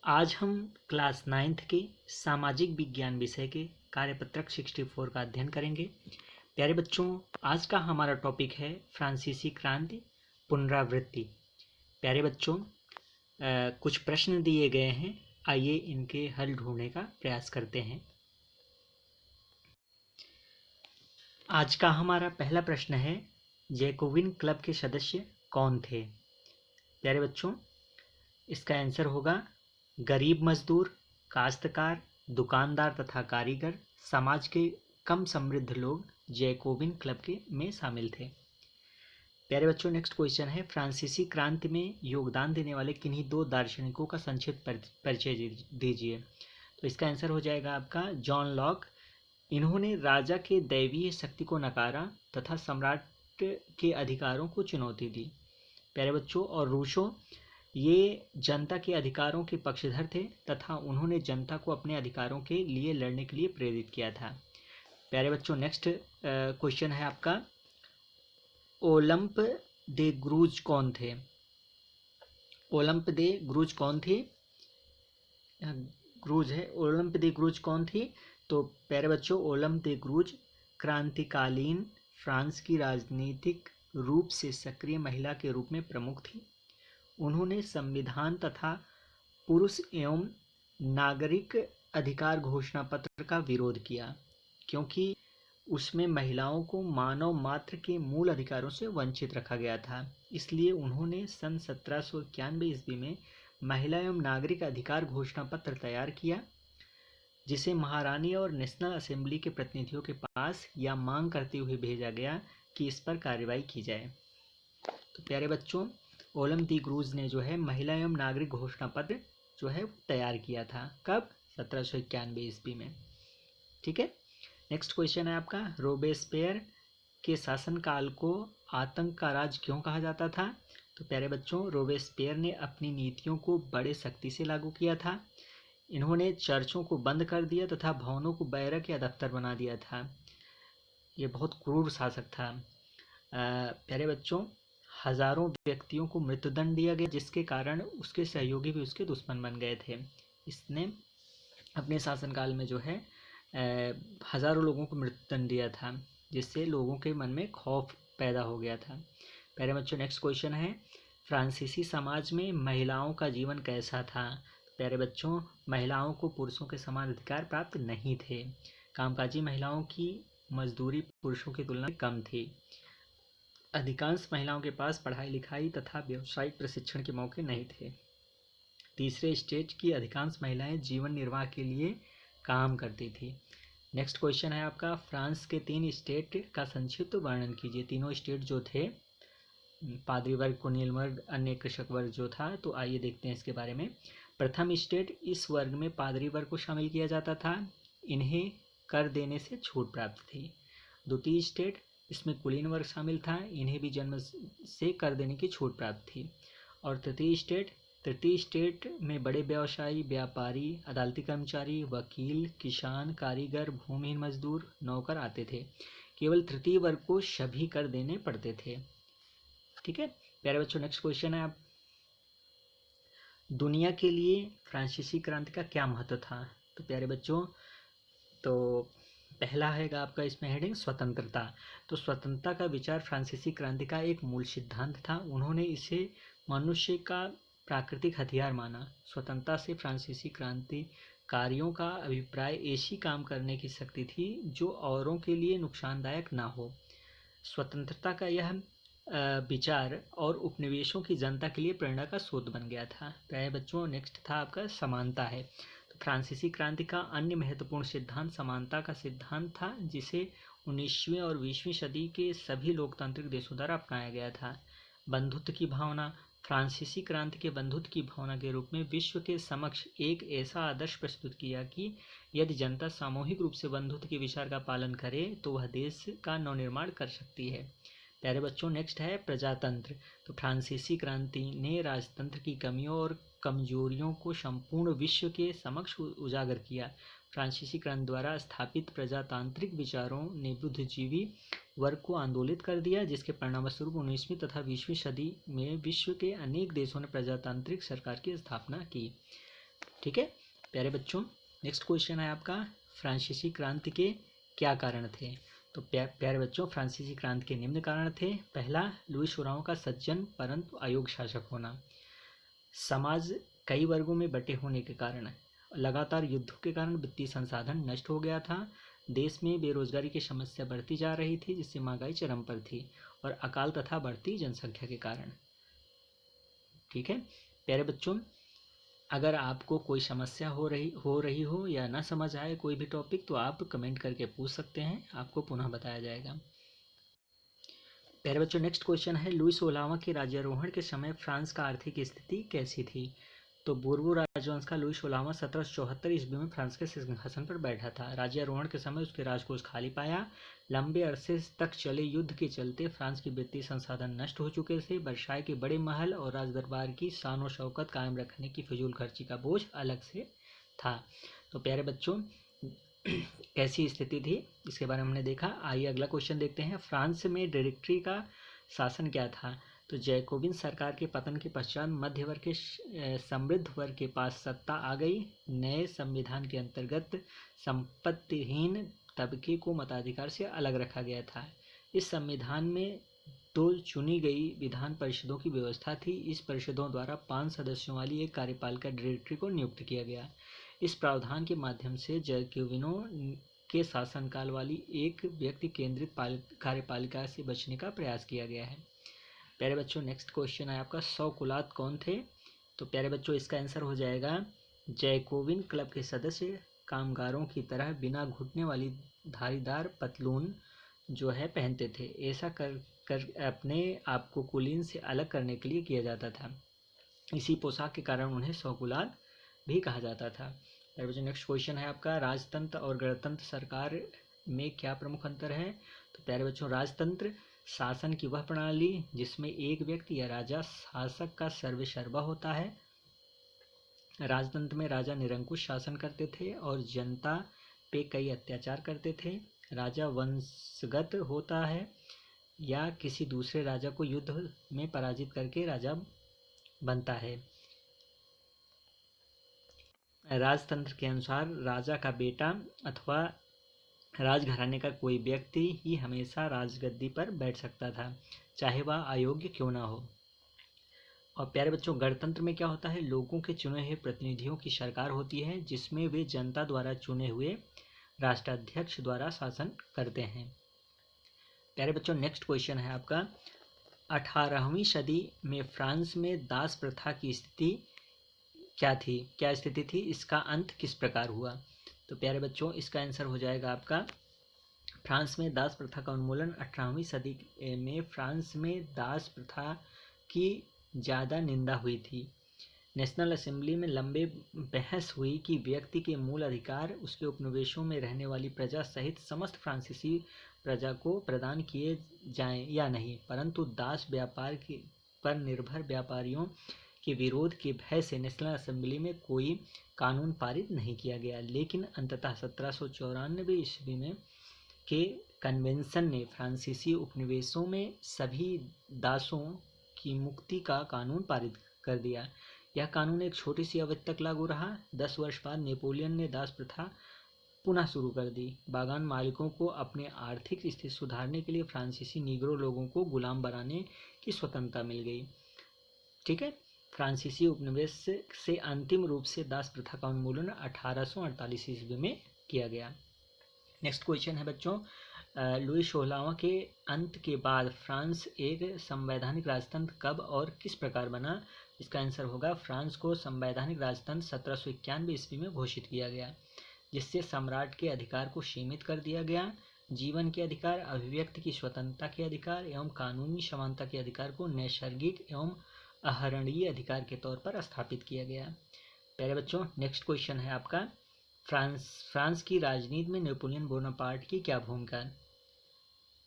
आज हम class 9th के सामाजिक विज्ञान विषय के कार्यपत्रक 64 का अध्ययन करेंगे। प्यारे बच्चों, आज का हमारा टॉपिक है फ्रांसीसी क्रांति पुनरावृत्ति। प्यारे बच्चों, कुछ प्रश्न दिए गए हैं, आइए इनके हल ढूंढने का प्रयास करते हैं। आज का हमारा पहला प्रश्न है, जैकोबिन क्लब के सदस्य कौन थे? प्यारे बच्चों, इसका आंसर होगा गरीब मजदूर, काश्तकार, दुकानदार तथा कारीगर, समाज के कम समृद्ध लोग जैकोबिन क्लब के में शामिल थे। प्यारे बच्चों, नेक्स्ट क्वेश्चन है, फ्रांसीसी क्रांति में योगदान देने वाले किन्हीं दो दार्शनिकों का संक्षिप्त परिचय दीजिए। तो इसका आंसर हो जाएगा आपका जॉन लॉक। इन्होंने राजा के दैवीय शक्ति को नकारा तथा सम्राट के अधिकारों को चुनौती दी। प्यारे बच्चों, और रूसो, ये जनता के अधिकारों के पक्षधर थे तथा उन्होंने जनता को अपने अधिकारों के लिए लड़ने के लिए प्रेरित किया था। प्यारे बच्चों, नेक्स्ट क्वेश्चन है आपका, ओलंप दे ग्रूज कौन थे? ओलंप दे ग्रूज कौन थी? ग्रूज है, ओलंप दे ग्रूज कौन थी? तो प्यारे बच्चों, ओलंप दे ग्रूज क्रांतिकालीन फ्रांस की राजनीतिक रूप से सक्रिय महिला के रूप में प्रमुख थी। उन्होंने संविधान तथा पुरुष एवं नागरिक अधिकार घोषणा पत्र का विरोध किया, क्योंकि उसमें महिलाओं को मानव मात्र के मूल अधिकारों से वंचित रखा गया था। इसलिए उन्होंने सन 1791 ईस्वी में महिला एवं नागरिक अधिकार घोषणा पत्र तैयार किया, जिसे महारानी और नेशनल असेंबली के प्रतिनिधियों के पास यह मांग करते हुए भेजा गया कि इस पर कार्रवाई की जाए। तो प्यारे बच्चों, ओलंप दी ग्रूज ने जो है महिला एवं नागरिक घोषणा पत्र जो है तैयार किया था। कब? 1791 ईस्वी में। ठीक है। नेक्स्ट क्वेश्चन है आपका, रोबेस्पियर के शासनकाल को आतंक का राज क्यों कहा जाता था? तो प्यारे बच्चों, रोबेस्पियर ने अपनी नीतियों को बड़े सख्ती से लागू किया था। इन्होंने चर्चों को बंद कर दिया तथा भवनों को बैरक या दफ्तर बना दिया था। ये बहुत क्रूर शासक था। प्यारे बच्चों, हजारों व्यक्तियों को मृत्युदंड दिया गया, जिसके कारण उसके सहयोगी भी उसके दुश्मन बन गए थे। इसने अपने शासनकाल में जो है हजारों लोगों को मृत्युदंड दिया था, जिससे लोगों के मन में खौफ पैदा हो गया था। प्यारे बच्चों, नेक्स्ट क्वेश्चन है, फ्रांसीसी समाज में महिलाओं का जीवन कैसा था? प्यारे बच्चों, महिलाओं को पुरुषों के समान अधिकार प्राप्त नहीं थे। कामकाजी महिलाओं की मजदूरी पुरुषों की तुलना में कम थी। अधिकांश महिलाओं के पास पढ़ाई लिखाई तथा व्यावसायिक प्रशिक्षण के मौके नहीं थे। तीसरे स्टेज की अधिकांश महिलाएं जीवन निर्वाह के लिए काम करती थी। नेक्स्ट क्वेश्चन है आपका, फ्रांस के 3 स्टेट का संक्षिप्त वर्णन कीजिए। तीनों स्टेट जो थे, पादरी वर्ग, कुलीन वर्ग, अन्य कृषक वर्ग जो था, तो आइए देखते हैं इसके बारे में। प्रथम स्टेट, इस वर्ग में पादरी वर्ग को शामिल किया जाता था। इन्हें कर देने से छूट प्राप्त थी। द्वितीय स्टेट, इसमें कुलीन वर्ग शामिल था। इन्हें भी जन्म से कर देने की छूट प्राप्त थी। और तृतीय स्टेट में बड़े व्यवसायी, व्यापारी, अदालती कर्मचारी, वकील, किसान, कारीगर, भूमिहीन मजदूर, नौकर आते थे। केवल तृतीय वर्ग को सभी कर देने पड़ते थे। ठीक है प्यारे बच्चों, नेक्स्ट क्वेश्चन है, आप दुनिया के लिए फ्रांसीसी क्रांति का क्या महत्व था? तो प्यारे बच्चों, तो पहला है आपका इसमें हेडिंग स्वतंत्रता। तो स्वतंत्रता का विचार फ्रांसीसी क्रांति का एक मूल सिद्धांत था। उन्होंने इसे मनुष्य का प्राकृतिक हथियार माना। स्वतंत्रता से फ्रांसीसी क्रांतिकारियों का अभिप्राय ऐसी काम करने की शक्ति थी जो औरों के लिए नुकसानदायक ना हो। स्वतंत्रता का यह विचार और उपनिवेशों की जनता के लिए प्रेरणा का स्रोत बन गया था। प्यारे बच्चों, नेक्स्ट था आपका समानता है। फ्रांसीसी क्रांति का अन्य महत्वपूर्ण सिद्धांत समानता का सिद्धांत था, जिसे 19वीं और 20वीं सदी के सभी लोकतांत्रिक देशों द्वारा अपनाया गया था। बंधुत्व की भावना, फ्रांसीसी क्रांति के बंधुत्व की भावना के रूप में विश्व के समक्ष एक ऐसा आदर्श प्रस्तुत किया कि यदि जनता सामूहिक रूप से बंधुत्व के विचार का पालन करे तो वह देश का नवनिर्माण कर सकती है। प्यारे बच्चों, नेक्स्ट है प्रजातंत्र। तो फ्रांसीसी क्रांति ने राजतंत्र की कमियों और कमजोरियों को संपूर्ण विश्व के समक्ष उजागर किया। फ्रांसीसी क्रांति द्वारा स्थापित प्रजातांत्रिक विचारों ने बुद्धिजीवी वर्ग को आंदोलित कर दिया, जिसके परिणामस्वरूप 19वीं तथा 20वीं सदी में विश्व के अनेक देशों ने प्रजातांत्रिक सरकार की स्थापना की। ठीक ठीक है प्यारे बच्चों। नेक्स्ट क्वेश्चन है आपका, फ्रांसीसी क्रांति के क्या कारण थे? तो प्यारे बच्चों, फ्रांसीसी क्रांति के निम्न कारण थे। पहला, लुई 16वां का सज्जन परंतु अयोग्य शासक होना। समाज कई वर्गों में बटे होने के कारण, लगातार युद्धों के कारण वित्तीय संसाधन नष्ट हो गया था। देश में बेरोजगारी की समस्या बढ़ती जा रही थी, जिससे महंगाई चरम पर थी, और अकाल तथा बढ़ती जनसंख्या के कारण। ठीक है प्यारे बच्चों, अगर आपको कोई समस्या हो रही हो या ना समझ आए कोई भी टॉपिक, तो आप कमेंट करके पूछ सकते हैं, आपको पुनः बताया जाएगा। प्यारे बच्चों, नेक्स्ट क्वेश्चन है, लुई 16वां के राज्यारोहण के समय फ्रांस का आर्थिक स्थिति कैसी थी? तो बोर्बो राजवंश का लुई 16वां 1774 ईस्वी में फ्रांस के सिंहासन पर बैठा था। राज्यारोहण के समय उसके राजकोष खाली पाया। लंबे अरसे तक चले युद्ध के चलते फ्रांस के वित्तीय संसाधन नष्ट हो चुके थे। वर्षाई के बड़े महल और राजदरबार की शान और शौकत कायम रखने की फिजूल खर्ची का बोझ अलग से था। तो प्यारे बच्चों, कैसी स्थिति थी इसके बारे में हमने देखा। आइए अगला क्वेश्चन देखते हैं। फ्रांस में डायरेक्टरी का शासन क्या था? तो जैकोबिन सरकार के पतन के पश्चात मध्य वर्ग के समृद्ध वर्ग के पास सत्ता आ गई। नए संविधान के अंतर्गत संपत्तिहीन तबके को मताधिकार से अलग रखा गया था। इस संविधान में 2 चुनी गई विधान परिषदों की व्यवस्था थी। इस परिषदों द्वारा 5 सदस्यों वाली एक कार्यपालिका डायरेक्टरी को नियुक्त किया गया। इस प्रावधान के माध्यम से जैकोबिनों के शासनकाल वाली एक व्यक्ति केंद्रित कार्यपालिका से बचने का प्रयास किया गया है। प्यारे बच्चों, नेक्स्ट क्वेश्चन है आपका, 100 कुलात कौन थे? तो प्यारे बच्चों, इसका आंसर हो जाएगा जैकोबिन क्लब के सदस्य कामगारों की तरह बिना घुटने वाली धारीदार पतलून जो है पहनते थे। ऐसा कर अपने आप को कुलीन से अलग करने के लिए किया जाता था। इसी पोशाक के कारण उन्हें 100 कुलात भी कहा जाता था। प्यारे बच्चों, नेक्स्ट क्वेश्चन है आपका, राजतंत्र और गणतंत्र सरकार में क्या प्रमुख अंतर है? तो प्यारे बच्चों, राजतंत्र शासन की वह प्रणाली जिसमें एक व्यक्ति या राजा शासक का सर्वेसर्वा होता है। राजतंत्र में राजा निरंकुश शासन करते थे और जनता पे कई अत्याचार करते थे। राजा वंशगत होता है या किसी दूसरे राजा को युद्ध में पराजित करके राजा बनता है। राजतंत्र के अनुसार राजा का बेटा अथवा राजघराने का कोई व्यक्ति ही हमेशा राजगद्दी पर बैठ सकता था, चाहे वह अयोग्य क्यों ना हो। और प्यारे बच्चों, गणतंत्र में क्या होता है, लोगों के चुने हुए प्रतिनिधियों की सरकार होती है, जिसमें वे जनता द्वारा चुने हुए राष्ट्राध्यक्ष द्वारा शासन करते हैं। प्यारे बच्चों, नेक्स्ट क्वेश्चन है आपका, 18वीं सदी में फ्रांस में दास प्रथा की स्थिति क्या स्थिति थी? इसका अंत किस प्रकार हुआ? तो प्यारे बच्चों, इसका आंसर हो जाएगा आपका, फ्रांस में दास प्रथा का उन्मूलन। 18वीं सदी में फ्रांस में दास प्रथा की ज़्यादा निंदा हुई थी। नेशनल असेंबली में लंबे बहस हुई कि व्यक्ति के मूल अधिकार उसके उपनिवेशों में रहने वाली प्रजा सहित समस्त फ्रांसीसी प्रजा को प्रदान किए जाएं या नहीं, परंतु दास व्यापार पर निर्भर व्यापारियों के विरोध के भय से नेशनल असेंबली में कोई कानून पारित नहीं किया गया। लेकिन अंततः 1794 ईस्वी में के कन्वेंशन ने फ्रांसीसी उपनिवेशों में सभी दासों की मुक्ति का कानून पारित कर दिया। यह कानून एक छोटी सी अवधि तक लागू रहा। 10 वर्ष बाद नेपोलियन ने दास प्रथा पुनः शुरू कर दी। बागान मालिकों को अपने आर्थिक स्थिति सुधारने के लिए फ्रांसीसी नीग्रो लोगों को गुलाम बनाने की स्वतंत्रता मिल गई। ठीक है, फ्रांसीसी उपनिवेश से अंतिम रूप से दास प्रथा का उन्मूलन 1848 ईस्वी में किया गया। नेक्स्ट क्वेश्चन है बच्चों, लुई 16वां के अंत के बाद फ्रांस एक संवैधानिक राजतंत्र कब और किस प्रकार बना? इसका आंसर होगा, फ्रांस को संवैधानिक राजतंत्र 1791 ईस्वी में घोषित किया गया, जिससे सम्राट के अधिकार को सीमित कर दिया गया। जीवन के अधिकार, अभिव्यक्ति की स्वतंत्रता के अधिकार एवं कानूनी समानता के अधिकार को नैसर्गिक एवं अहरणीय अधिकार के तौर पर स्थापित किया गया। प्यारे बच्चों, नेक्स्ट क्वेश्चन है आपका, फ्रांस की राजनीति में नेपोलियन बोनापार्ट की क्या भूमिका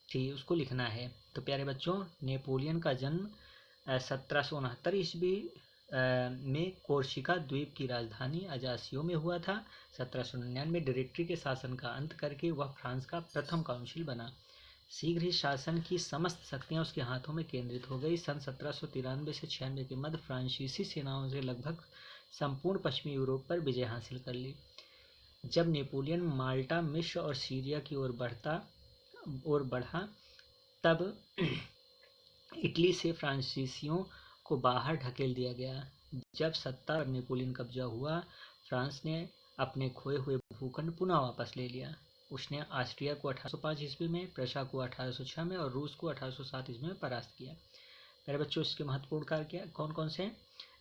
थी, उसको लिखना है। तो प्यारे बच्चों, नेपोलियन का जन्म 1769 ईस्वी में कोर्सिका द्वीप की राजधानी अजासियो में हुआ था। 1799 डायरेक्टरी के शासन का अंत करके वह फ्रांस का प्रथम काउंसिल बना। शीघ्र ही शासन की समस्त शक्तियां उसके हाथों में केंद्रित हो गई। सन 1793 से 96 के मध्य फ्रांसीसी सेनाओं से लगभग संपूर्ण पश्चिमी यूरोप पर विजय हासिल कर ली। जब नेपोलियन माल्टा, मिस्र और सीरिया की ओर बढ़ा तब इटली से फ्रांसीसियों को बाहर ढकेल दिया गया। जब सत्ता पर नेपोलियन कब्जा हुआ, फ्रांस ने अपने खोए हुए भूखंड पुनः वापस ले लिया। उसने ऑस्ट्रिया को 1805 ईस्वी में, प्रशा को 1806 में और रूस को 1807 ईस्वी में परास्त किया। मेरे बच्चों, इसके महत्वपूर्ण कार्य कौन कौन से हैं?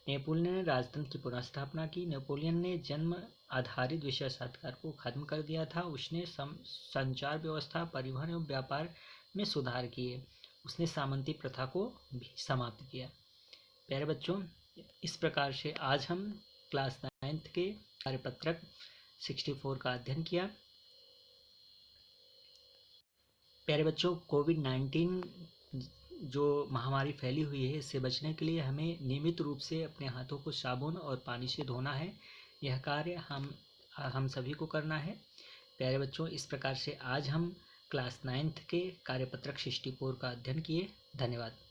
नेपोलियन ने राजतंत्र की पुनः स्थापना की। नेपोलियन ने जन्म आधारित विषय सत्कार को खत्म कर दिया था। उसने संचार व्यवस्था, परिवहन एवं व्यापार में सुधार किए। उसने सामंती प्रथा को भी समाप्त किया। प्यारे बच्चों, इस प्रकार से आज हम क्लास 9th के कार्यपत्रक 64 का अध्ययन किया। प्यारे बच्चों, कोविड-19 जो महामारी फैली हुई है, इससे बचने के लिए हमें नियमित रूप से अपने हाथों को साबुन और पानी से धोना है। यह कार्य हम सभी को करना है। प्यारे बच्चों, इस प्रकार से आज हम क्लास 9th के कार्यपत्रक 64 का अध्ययन किए। धन्यवाद।